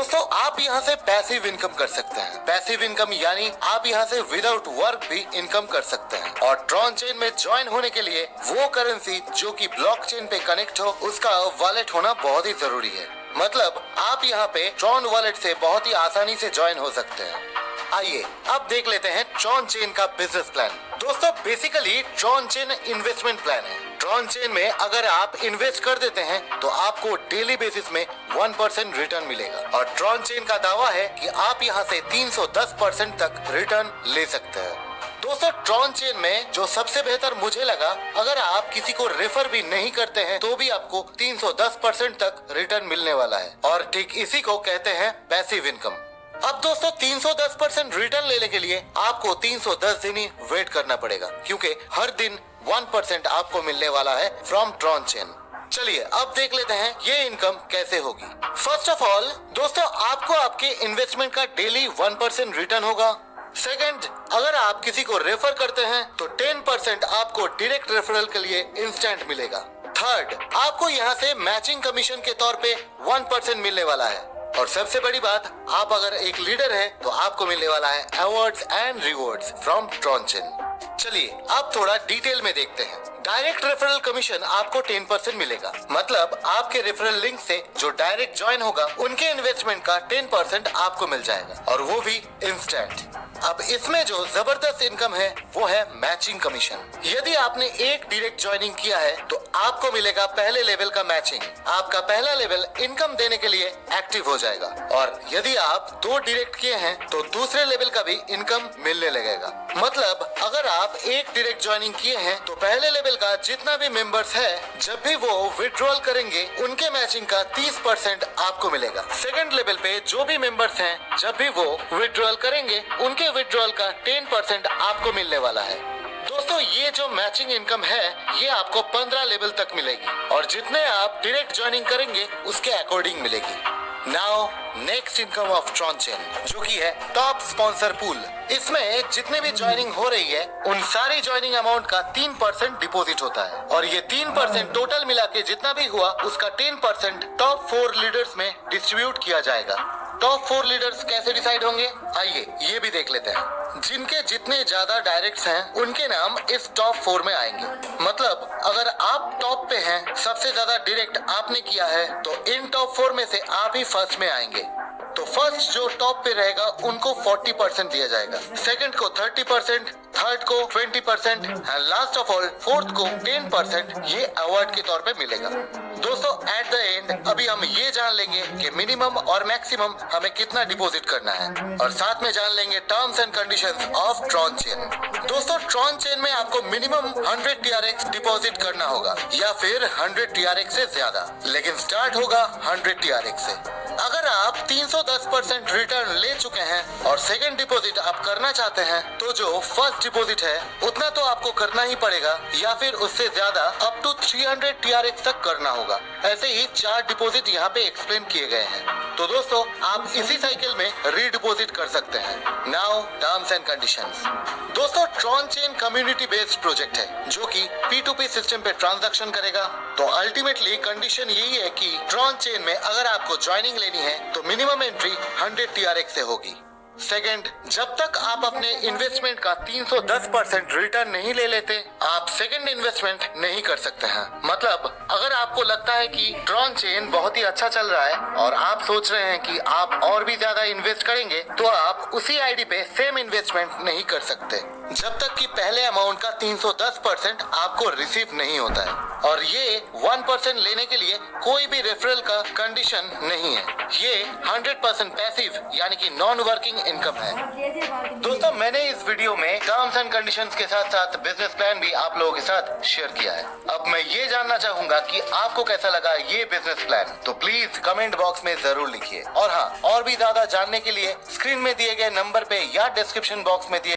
दोस्तों आप यहाँ से पैसिव इनकम कर सकते हैं। पैसिव इनकम यानी आप यहाँ से विदाउट वर्क भी इनकम कर सकते हैं। और ट्रॉन चेन में ज्वाइन होने के लिए वो करेंसी जो कि ब्लॉकचेन पे कनेक्ट हो उसका वॉलेट होना बहुत ही जरूरी है। मतलब आप यहाँ पे ट्रॉन वॉलेट से बहुत ही आसानी से ज्वाइन हो सकते हैं। आइए अब देख लेते हैं ट्रॉन चेन का बिजनेस प्लान। दोस्तों basically Tron chain investment plan है। ट्रॉन चेन में अगर आप इन्वेस्ट कर देते हैं तो आपको डेली बेसिस में 1% रिटर्न मिलेगा। और ट्रॉन चेन का दावा है कि आप यहाँ से 310% तक रिटर्न ले सकते हैं। दोस्तों ट्रॉन चेन में जो सबसे बेहतर मुझे लगा, अगर आप किसी को रेफर भी नहीं करते हैं तो भी आपको 310% तक रिटर्न मिलने वाला है। और ठीक इसी को कहते हैं पैसिव इनकम। अब दोस्तों 310% रिटर्न लेने के लिए आपको 310 दिन ही वेट करना पड़ेगा, क्योंकि हर दिन 1% आपको मिलने वाला है फ्रॉम ट्रॉन चेन। चलिए अब देख लेते हैं ये इनकम कैसे होगी। फर्स्ट ऑफ ऑल दोस्तों आपको आपके इन्वेस्टमेंट का डेली 1% रिटर्न होगा। सेकंड, अगर आप किसी को रेफर करते हैं तो 10% आपको डायरेक्ट रेफरल के लिए इंस्टेंट मिलेगा। थर्ड, आपको यहाँ से मैचिंग कमीशन के तौर पे 1% मिलने वाला है। और सबसे बड़ी बात, आप अगर एक लीडर है तो आपको मिलने वाला है awards and rewards from Tron chain. चलिए अब थोड़ा डिटेल में देखते हैं। डायरेक्ट रेफरल कमीशन आपको 10% मिलेगा। मतलब आपके रेफरल लिंक से जो डायरेक्ट ज्वाइन होगा उनके इन्वेस्टमेंट का 10% आपको मिल जाएगा, और वो भी इंस्टेंट। अब इसमें जो जबरदस्त इनकम है वो है मैचिंग कमीशन। यदि आपने एक डायरेक्ट ज्वाइनिंग किया है तो आपको मिलेगा पहले लेवल का मैचिंग। आपका पहला लेवल इनकम देने के लिए एक्टिव हो जाएगा। और यदि आप 2 डायरेक्ट किए हैं तो दूसरे लेवल का भी इनकम मिलने लगेगा। मतलब अगर आप एक डायरेक्ट ज्वाइनिंग किए हैं तो पहले लेवल का जितना भी मेंबर्स है, जब भी वो विड्रॉल करेंगे उनके मैचिंग का 30% आपको मिलेगा। सेकंड लेवल पे जो भी मेंबर्स हैं, जब भी वो विड्रॉल करेंगे उनके विड्रॉल का 10% आपको मिलने वाला है। दोस्तों ये जो मैचिंग इनकम है ये आपको 15 लेवल तक मिलेगी, और जितने आप डायरेक्ट ज्वाइनिंग करेंगे उसके अकॉर्डिंग मिलेगी। Now next income of Tron chain, जो की है टॉप स्पॉन्सर पूल। इसमें जितने भी ज्वाइनिंग हो रही है उन सारी ज्वाइनिंग अमाउंट का 3% डिपॉजिट होता है, और ये 3% टोटल मिला के जितना भी हुआ उसका 10% टॉप 4 लीडर्स में डिस्ट्रीब्यूट किया जाएगा। टॉप 4 लीडर्स कैसे डिसाइड होंगे, आइए ये भी देख लेते हैं। जिनके जितने ज्यादा डायरेक्ट्स हैं उनके नाम इस टॉप 4 में आएंगे। मतलब अगर आप टॉप पे हैं, सबसे ज्यादा डायरेक्ट आपने किया है, तो इन टॉप 4 में से आप ही फर्स्ट में आएंगे। तो फर्स्ट जो टॉप पे रहेगा उनको 40% दिया जाएगा, सेकंड को 30%, थर्ड को 20% and last of all fourth को 10% ये अवार्ड के तौर पे मिलेगा। दोस्तों एट द एंड अभी हम ये जान लेंगे कि मिनिमम और मैक्सिमम हमें कितना डिपॉजिट करना है, और साथ में जान लेंगे terms and conditions of Tron chain. दोस्तों ट्रॉन चेन में आपको मिनिमम 100 TRX डिपॉजिट करना होगा, या फिर 100 TRX से ज्यादा, लेकिन स्टार्ट होगा 100 TRX से। अगर आप 310% रिटर्न ले चुके हैं और सेकंड डिपॉजिट आप करना चाहते हैं तो जो फर्स्ट डिपॉजिट है उतना तो आपको करना ही पड़ेगा, या फिर उससे ज्यादा अप टू 300 TRX तक करना होगा। ऐसे ही 4 डिपॉजिट यहाँ पे एक्सप्लेन किए गए हैं। तो दोस्तों आप इसी साइकिल में रीडिपॉजिट कर सकते हैं। Now terms and conditions. दोस्तों Tron chain community based project है जो कि P2P सिस्टम पे ट्रांजैक्शन करेगा। तो अल्टीमेटली कंडीशन यही है कि ट्रॉन चेन में अगर आपको ज्वाइनिंग लेनी है तो मिनिमम एंट्री 100 TRX से होगी। सेकंड, जब तक आप अपने इन्वेस्टमेंट का 310% रिटर्न नहीं ले लेते, आप सेकंड इन्वेस्टमेंट नहीं कर सकते हैं। मतलब अगर आपको लगता है कि ट्रॉन चेन बहुत ही अच्छा चल रहा है और आप सोच रहे हैं कि आप और भी ज्यादा इन्वेस्ट करेंगे, तो आप उसी आईडी पे सेम इन्वेस्टमेंट नहीं कर सकते जब तक कि पहले अमाउंट का 310% आपको रिसीव नहीं होता है। और ये 1% लेने के लिए कोई भी रेफरल का कंडीशन नहीं है। ये 100% पैसिव यानी कि नॉन वर्किंग इनकम है। दोस्तों मैंने इस वीडियो में टर्म्स एंड कंडीशंस के साथ साथ बिजनेस प्लान भी आप लोगों के साथ शेयर किया है। अब मैं ये जानना चाहूंगा कि आपको कैसा लगा ये बिजनेस प्लान, तो प्लीज कमेंट बॉक्स में जरूर लिखिए। और हाँ, और भी ज्यादा जानने के लिए स्क्रीन में दिए गए नंबर पे या डिस्क्रिप्शन बॉक्स में दिए